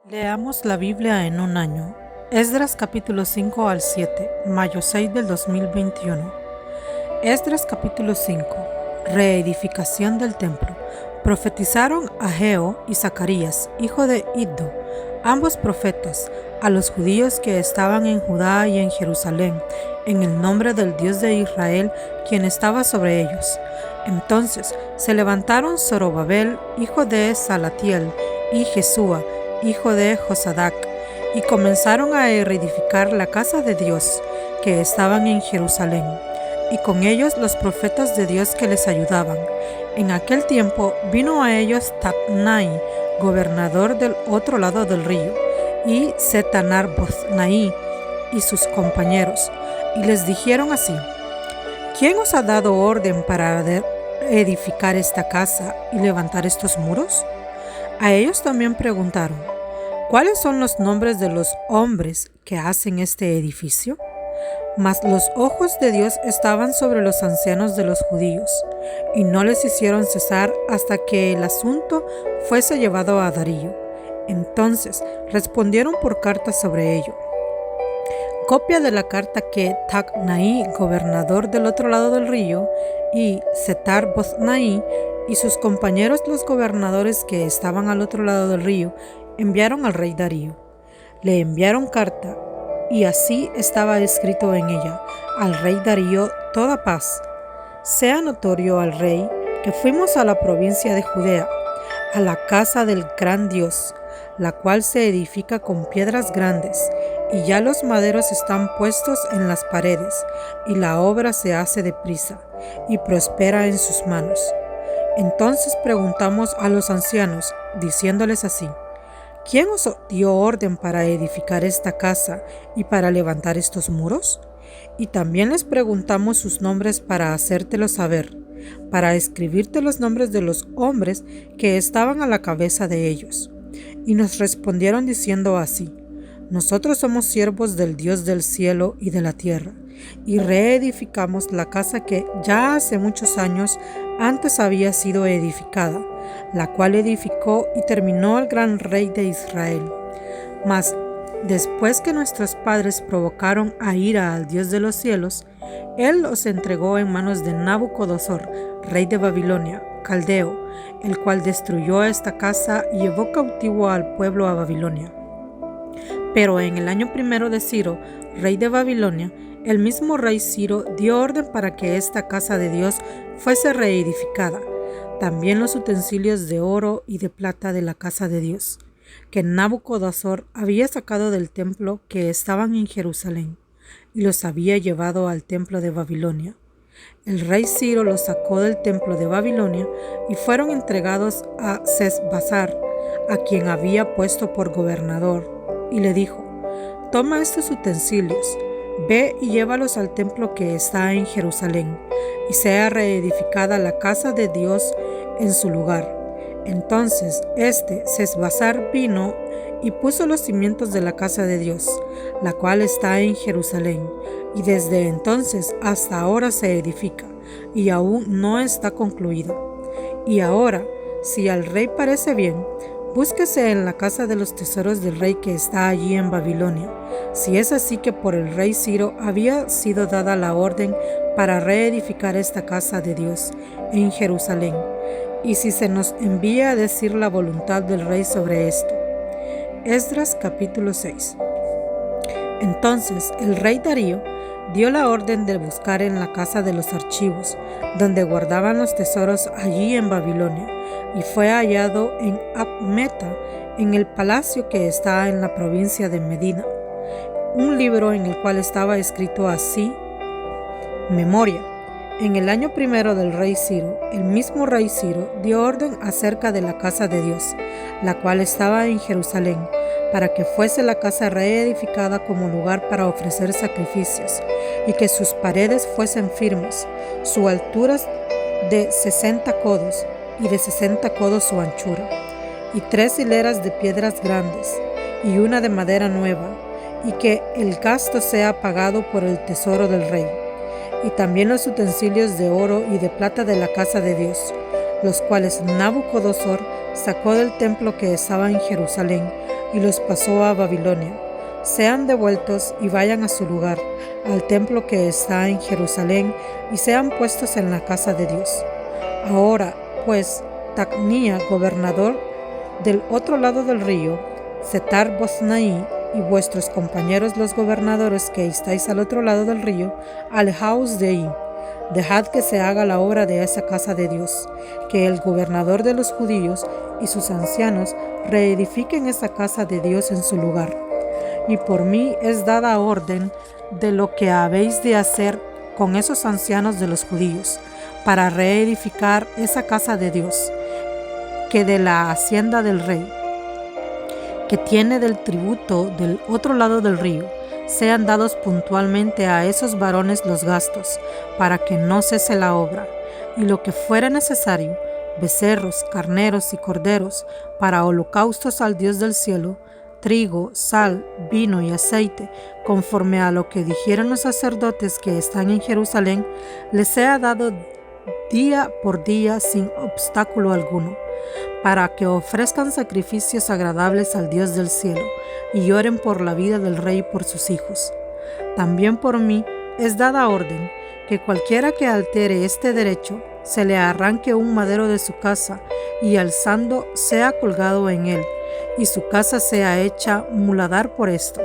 Leamos la Biblia en un año. Esdras capítulo 5 al 7, mayo 6 del 2021. Esdras capítulo 5. Reedificación del templo. Profetizaron Ageo y Zacarías, hijo de Iddo, ambos profetas, a los judíos que estaban en Judá y en Jerusalén, en el nombre del Dios de Israel, quien estaba sobre ellos. Entonces se levantaron Zorobabel, hijo de Salatiel, y Jesúa, hijo de Josadac, y comenzaron a reedificar la casa de Dios, que estaban en Jerusalén, y con ellos los profetas de Dios que les ayudaban. En aquel tiempo vino a ellos Tatnai, gobernador del otro lado del río, y Setar-Boznai y sus compañeros, y les dijeron así: ¿Quién os ha dado orden para edificar esta casa y levantar estos muros? A ellos también preguntaron: ¿cuáles son los nombres de los hombres que hacen este edificio? Mas los ojos de Dios estaban sobre los ancianos de los judíos, y no les hicieron cesar hasta que el asunto fuese llevado a Darío. Entonces respondieron por carta sobre ello. Copia de la carta que Tatnai, gobernador del otro lado del río, y Setar-Boznai y sus compañeros los gobernadores que estaban al otro lado del río enviaron al rey Darío. Le enviaron carta, y así estaba escrito en ella: al rey Darío toda paz. Sea notorio al rey que fuimos a la provincia de Judea, a la casa del gran Dios, la cual se edifica con piedras grandes, y ya los maderos están puestos en las paredes, y la obra se hace deprisa, y prospera en sus manos. Entonces preguntamos a los ancianos, diciéndoles así: ¿quién os dio orden para edificar esta casa y para levantar estos muros? Y también les preguntamos sus nombres para hacértelo saber, para escribirte los nombres de los hombres que estaban a la cabeza de ellos. Y nos respondieron diciendo así: nosotros somos siervos del Dios del cielo y de la tierra, y reedificamos la casa que ya hace muchos años antes había sido edificada, la cual edificó y terminó el gran rey de Israel. Mas después que nuestros padres provocaron a ira al Dios de los cielos, él los entregó en manos de Nabucodonosor, rey de Babilonia, caldeo, el cual destruyó esta casa y llevó cautivo al pueblo a Babilonia. Pero en el año primero de Ciro, rey de Babilonia, el mismo rey Ciro dio orden para que esta casa de Dios fuese reedificada, también los utensilios de oro y de plata de la casa de Dios, que Nabucodonosor había sacado del templo que estaban en Jerusalén, y los había llevado al templo de Babilonia. El rey Ciro los sacó del templo de Babilonia y fueron entregados a Sesbazar, a quien había puesto por gobernador, y le dijo: toma estos utensilios, ve y llévalos al templo que está en Jerusalén, y sea reedificada la casa de Dios en su lugar. Entonces Sesbazar vino y puso los cimientos de la casa de Dios, la cual está en Jerusalén, y desde entonces hasta ahora se edifica, y aún no está concluida. Y ahora, si al rey parece bien, búsquese en la casa de los tesoros del rey que está allí en Babilonia, si es así que por el rey Ciro había sido dada la orden para reedificar esta casa de Dios en Jerusalén, y si se nos envía a decir la voluntad del rey sobre esto. Esdras capítulo 6. Entonces el rey Darío dio la orden de buscar en la casa de los archivos, donde guardaban los tesoros allí en Babilonia, y fue hallado en Abmeta, en el palacio que está en la provincia de Medina, un libro en el cual estaba escrito así: Memoria. En el año primero del rey Ciro, el mismo rey Ciro dio orden acerca de la casa de Dios, la cual estaba en Jerusalén, para que fuese la casa reedificada como lugar para ofrecer sacrificios, y que sus paredes fuesen firmes, su altura de 60 codos, y de 60 codos su anchura, y 3 hileras de piedras grandes, y una de madera nueva, y que el gasto sea pagado por el tesoro del rey, y también los utensilios de oro y de plata de la casa de Dios, los cuales Nabucodonosor sacó del templo que estaba en Jerusalén, y los pasó a Babilonia. Sean devueltos y vayan a su lugar, al templo que está en Jerusalén, y sean puestos en la casa de Dios. Ahora, pues, Tacnía, gobernador del otro lado del río, Setar-Boznai y vuestros compañeros los gobernadores que estáis al otro lado del río, alejaos de ahí. Dejad que se haga la obra de esa casa de Dios, que el gobernador de los judíos y sus ancianos reedifiquen esa casa de Dios en su lugar. Y por mí es dada orden de lo que habéis de hacer con esos ancianos de los judíos, para reedificar esa casa de Dios, que de la hacienda del rey, que tiene del tributo del otro lado del río, sean dados puntualmente a esos varones los gastos, para que no cese la obra, y lo que fuera necesario, becerros, carneros y corderos, para holocaustos al Dios del cielo, trigo, sal, vino y aceite, conforme a lo que dijeron los sacerdotes que están en Jerusalén, les sea dado día por día sin obstáculo alguno, para que ofrezcan sacrificios agradables al Dios del cielo, y oren por la vida del rey y por sus hijos. También por mí es dada orden que cualquiera que altere este derecho, se le arranque un madero de su casa, y alzando sea colgado en él, y su casa sea hecha muladar por esto.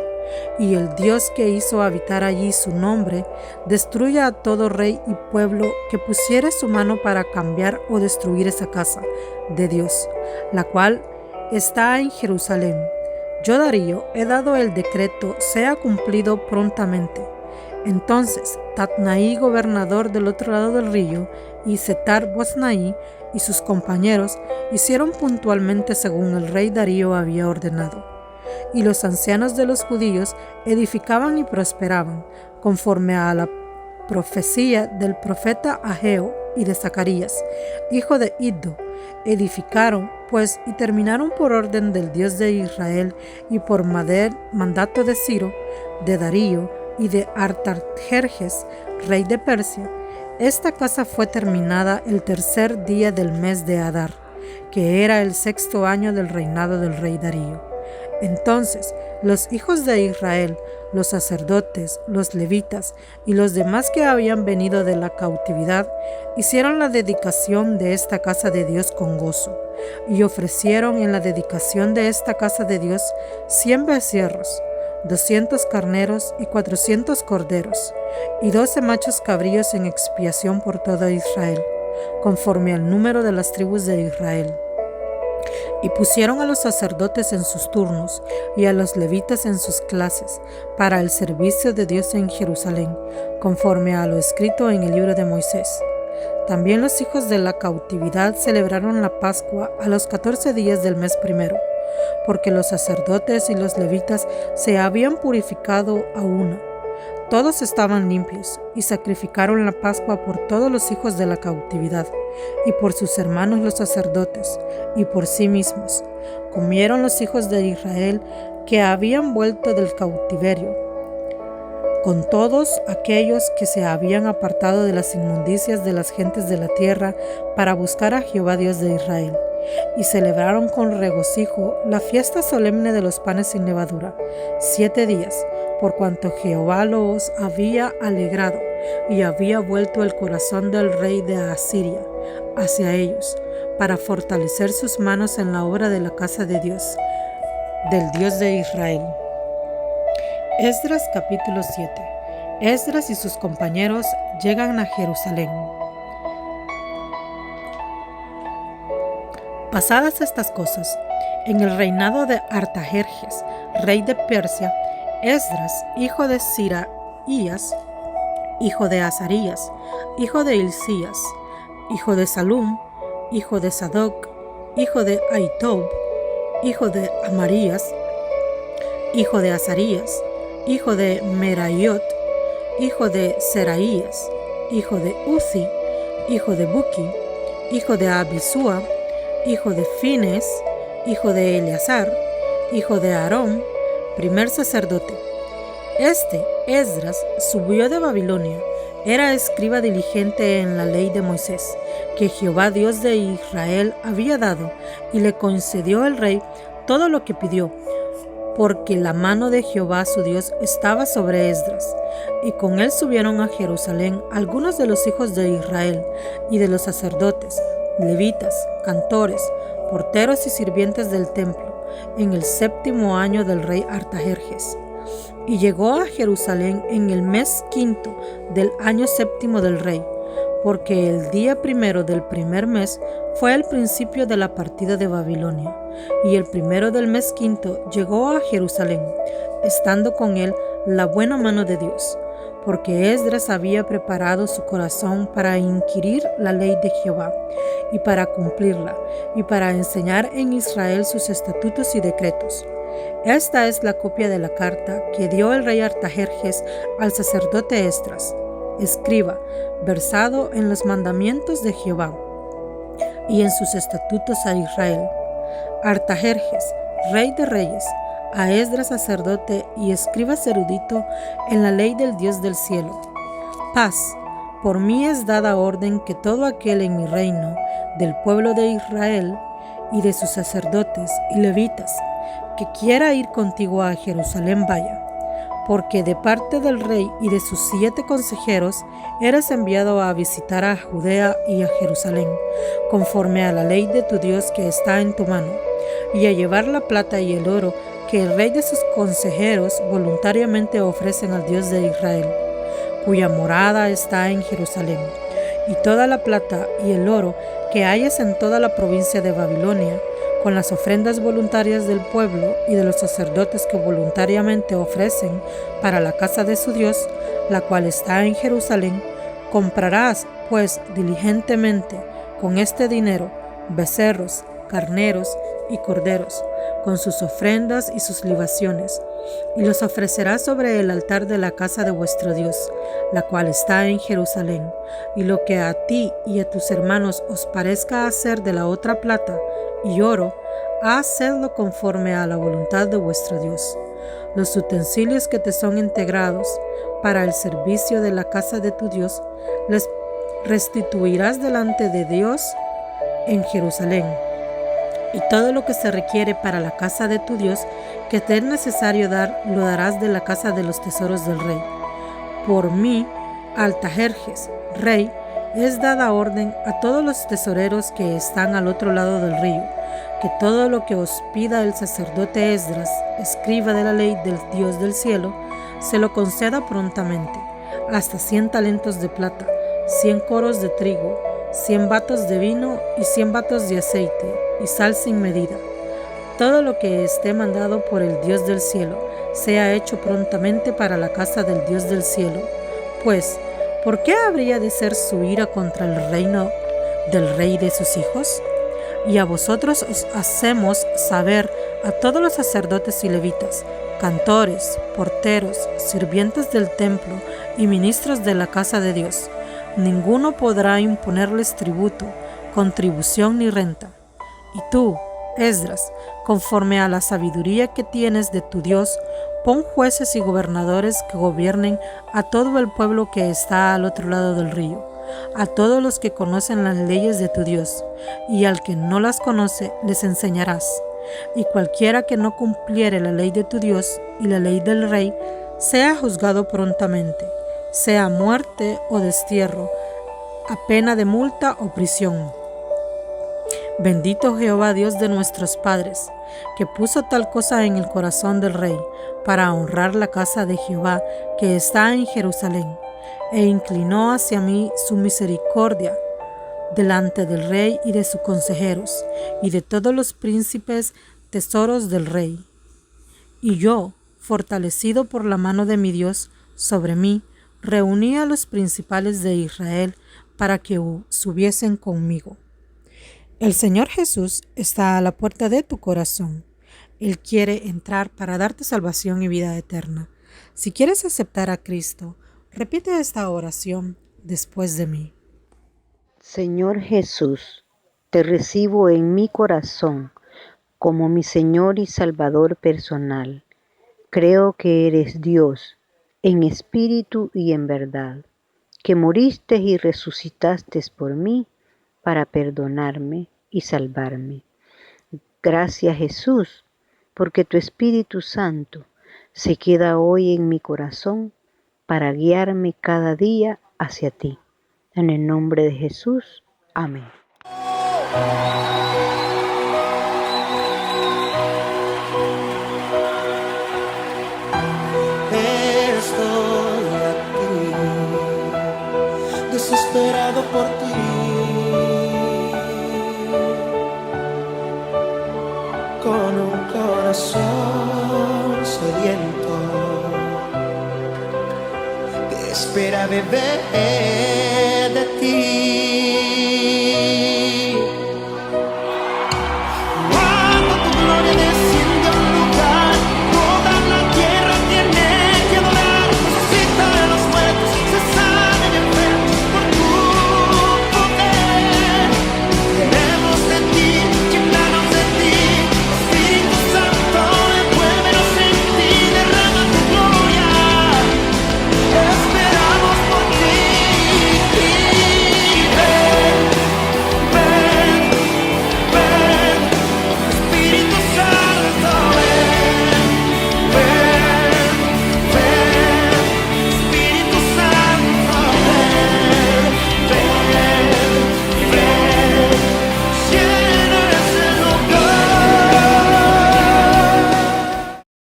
Y el Dios que hizo habitar allí su nombre, destruya a todo rey y pueblo que pusiere su mano para cambiar o destruir esa casa de Dios, la cual está en Jerusalén. Yo, Darío, he dado el decreto, sea cumplido prontamente. Entonces Tatnaí, gobernador del otro lado del río, y Setar-Boznai y sus compañeros hicieron puntualmente según el rey Darío había ordenado. Y los ancianos de los judíos edificaban y prosperaban, conforme a la profecía del profeta Ageo y de Zacarías, hijo de Iddo. Edificaron, pues, y terminaron por orden del Dios de Israel y por mandato de Ciro, de Darío y de Artajerjes, rey de Persia. Esta casa fue terminada el tercer día del mes de Adar, que era el 6º año del reinado del rey Darío. Entonces los hijos de Israel, los sacerdotes, los levitas y los demás que habían venido de la cautividad, hicieron la dedicación de esta casa de Dios con gozo, y ofrecieron en la dedicación de esta casa de Dios 100 becerros, 200 carneros y 400 corderos, y 12 machos cabríos en expiación por todo Israel, conforme al número de las tribus de Israel. Y pusieron a los sacerdotes en sus turnos y a los levitas en sus clases para el servicio de Dios en Jerusalén, conforme a lo escrito en el libro de Moisés. También los hijos de la cautividad celebraron la Pascua a los 14 días del mes primero, porque los sacerdotes y los levitas se habían purificado a una. Todos estaban limpios y sacrificaron la Pascua por todos los hijos de la cautividad y por sus hermanos los sacerdotes y por sí mismos. Comieron los hijos de Israel que habían vuelto del cautiverio, con todos aquellos que se habían apartado de las inmundicias de las gentes de la tierra para buscar a Jehová Dios de Israel. Y celebraron con regocijo la fiesta solemne de los panes sin levadura, 7 días, por cuanto Jehová los había alegrado y había vuelto el corazón del rey de Asiria hacia ellos, para fortalecer sus manos en la obra de la casa de Dios, del Dios de Israel. Esdras capítulo 7. Esdras y sus compañeros llegan a Jerusalén. Pasadas estas cosas, en el reinado de Artajerjes, rey de Persia, Esdras, hijo de Siraías, hijo de Azarías, hijo de Hilcías, hijo de Salum, hijo de Sadoc, hijo de Ahitob, hijo de Amarías, hijo de Azarías, hijo de Meraiot, hijo de Seraías, hijo de Uzi, hijo de Buki, hijo de Abisúa, hijo de Fines, hijo de Eleazar, hijo de Aarón, primer sacerdote. Esdras, subió de Babilonia, era escriba diligente en la ley de Moisés, que Jehová Dios de Israel había dado, y le concedió el rey todo lo que pidió, porque la mano de Jehová su Dios estaba sobre Esdras, y con él subieron a Jerusalén algunos de los hijos de Israel y de los sacerdotes, levitas, cantores, porteros y sirvientes del templo, en el 7º año del rey Artajerjes. Y llegó a Jerusalén en el mes 5 del año 7 del rey, porque el día 1 del primer mes fue el principio de la partida de Babilonia, y el 1 del mes 5 llegó a Jerusalén, estando con él la buena mano de Dios, porque Esdras había preparado su corazón para inquirir la ley de Jehová, y para cumplirla, y para enseñar en Israel sus estatutos y decretos. Esta es la copia de la carta que dio el rey Artajerjes al sacerdote Esdras, escriba, versado en los mandamientos de Jehová y en sus estatutos a Israel. Artajerjes, rey de reyes, a Esdras sacerdote y escriba erudito en la ley del Dios del cielo. Paz, por mí es dada orden que todo aquel en mi reino, del pueblo de Israel y de sus sacerdotes y levitas, que quiera ir contigo a Jerusalén vaya, porque de parte del rey y de sus 7 consejeros eres enviado a visitar a Judea y a Jerusalén, conforme a la ley de tu Dios que está en tu mano, y a llevar la plata y el oro que el rey de sus consejeros voluntariamente ofrecen al Dios de Israel, cuya morada está en Jerusalén, y toda la plata y el oro que hayas en toda la provincia de Babilonia, con las ofrendas voluntarias del pueblo y de los sacerdotes que voluntariamente ofrecen para la casa de su Dios, la cual está en Jerusalén, comprarás, pues, diligentemente con este dinero becerros, carneros y corderos, con sus ofrendas y sus libaciones, y los ofrecerás sobre el altar de la casa de vuestro Dios, la cual está en Jerusalén, y lo que a ti y a tus hermanos os parezca hacer de la otra plata y oro, hacedlo conforme a la voluntad de vuestro Dios. Los utensilios que te son integrados para el servicio de la casa de tu Dios, les restituirás delante de Dios en Jerusalén. Y todo lo que se requiere para la casa de tu Dios, que te es necesario dar, lo darás de la casa de los tesoros del rey. Por mí, Artajerjes, rey, es dada orden a todos los tesoreros que están al otro lado del río, que todo lo que os pida el sacerdote Esdras, escriba de la ley del Dios del cielo, se lo conceda prontamente, hasta 100 talentos de plata, 100 coros de trigo, 100 batos de vino y 100 batos de aceite, y sal sin medida. Todo lo que esté mandado por el Dios del cielo, sea hecho prontamente para la casa del Dios del cielo. Pues, ¿por qué habría de ser su ira contra el reino del rey de sus hijos? Y a vosotros os hacemos saber a todos los sacerdotes y levitas, cantores, porteros, sirvientes del templo y ministros de la casa de Dios. Ninguno podrá imponerles tributo, contribución ni renta. Y tú, Esdras, conforme a la sabiduría que tienes de tu Dios, pon jueces y gobernadores que gobiernen a todo el pueblo que está al otro lado del río, a todos los que conocen las leyes de tu Dios, y al que no las conoce les enseñarás. Y cualquiera que no cumpliere la ley de tu Dios y la ley del rey, sea juzgado prontamente, sea muerte o destierro, a pena de multa o prisión. Bendito Jehová Dios de nuestros padres, que puso tal cosa en el corazón del rey, para honrar la casa de Jehová que está en Jerusalén, e inclinó hacia mí su misericordia delante del rey y de sus consejeros, y de todos los príncipes tesoros del rey. Y yo, fortalecido por la mano de mi Dios sobre mí, reuní a los principales de Israel para que subiesen conmigo. El Señor Jesús está a la puerta de tu corazón. Él quiere entrar para darte salvación y vida eterna. Si quieres aceptar a Cristo, repite esta oración después de mí. Señor Jesús, te recibo en mi corazón como mi Señor y Salvador personal. Creo que eres Dios en espíritu y en verdad, que moriste y resucitaste por mí para perdonarme y salvarme. Gracias Jesús porque tu Espíritu Santo se queda hoy en mi corazón para guiarme cada día hacia ti. En el nombre de Jesús. Amén. Estoy aquí, desesperado por ti, con un corazón sediento que espera beber de ti.